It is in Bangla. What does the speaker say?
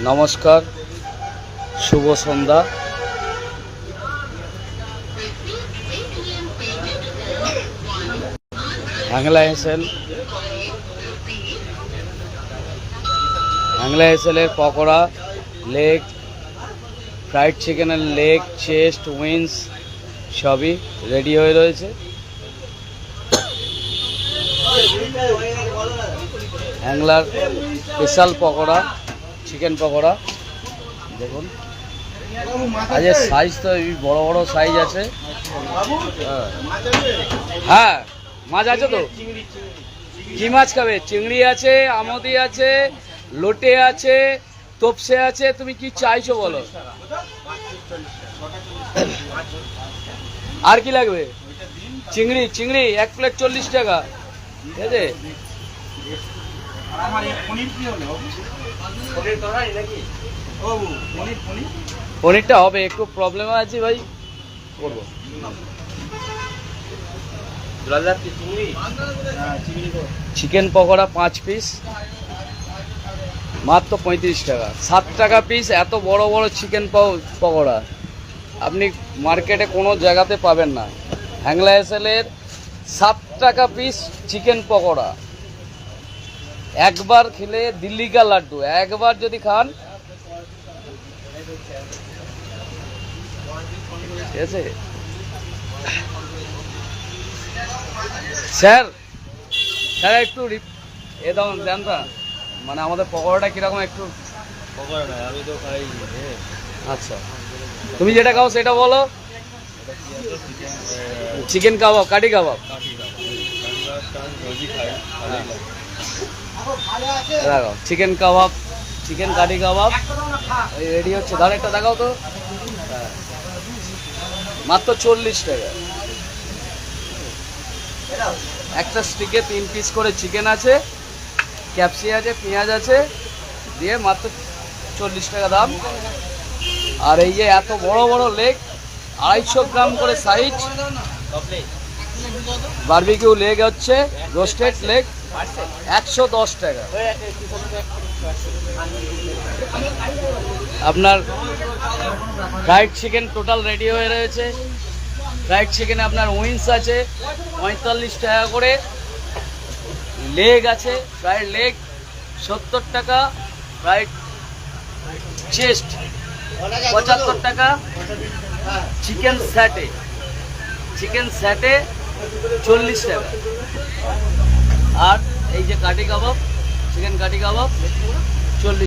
নমস্কার, শুভ সন্ধ্যা। হ্যাংলা হেসেলের পকোড়া, লেগ, ফ্রাইড চিকেনের লেগ, চেস্ট, উইংস সবই রেডি হয়ে রয়েছে। হ্যাংলার স্পেশাল পকোড়া, চিকেন পকোড়া দেখুন। আজের সাইজ তো এই বড় বড় সাইজ আছে। হ্যাঁ, মাছ আছে তো। কি মাছ খাবে? চিংড়ি আছে, আমদি আছে, লোটে আছে, তোপসে আছে। তুমি কি চাইছো বলো? আর কি লাগবে? চিংড়ি, চিংড়ি 1 প্লেট 40 টাকা। ঠিক আছে। পনিরটা হবে, একটু প্রবলেম আছে ভাই, করবো। চিকেন পকোড়া 5 পিস, মাত্র 35 টাকা। 7 টাকা পিস। এত বড় বড় চিকেন পকোড়া আপনি মার্কেটে কোনো জায়গাতে পাবেন না। হ্যাংলা হেসেলের 7 টাকা পিস চিকেন পকোড়া। একবার খেলে দিল্লি কা লাড্ডু, একবার যদি খান। ঠিক আছে স্যার, স্যার একটু এ দাম দেন না, মানে আমাদের পকোড়াটা কিরকম একটু। পকোড়া না, আমি তো খাই। আচ্ছা, তুমি যেটা খাও সেটা বলো। চিকেন কাবাব, কাঠি কাবাব। দেখো চিকেন কাবাব, চিকেন কাঠি কাবাব রেডি হচ্ছে। ধর একটা দেখাও তো। মাত্র 40 টাকা। একটা স্টিকে 3 পিস করে চিকেন আছে, ক্যাপসি আছে, পেঁয়াজ আছে, দিয়ে মাত্র 40 টাকা দাম। আর এই যে এত বড় বড় লেগ, 250 গ্রাম করে সাইজ। বারবিকিউ লেগ হচ্ছে, রোস্টেড লেগ 110 টাকা। আপনার ফ্রাইড চিকেন টোটাল রেডি হয়ে রয়েছে। ফ্রাইড চিকেনে আপনার উইংস আছে 45 টাকা করে, লেগ আছে, ফ্রাইড লেগ 70 টাকা, ফ্রাইড চেস্ট 75 টাকা, চিকেন স্যাটে 40 টাকা। আর এই যে কাঠি কাবাব, চিকেন কাঠি কাবাব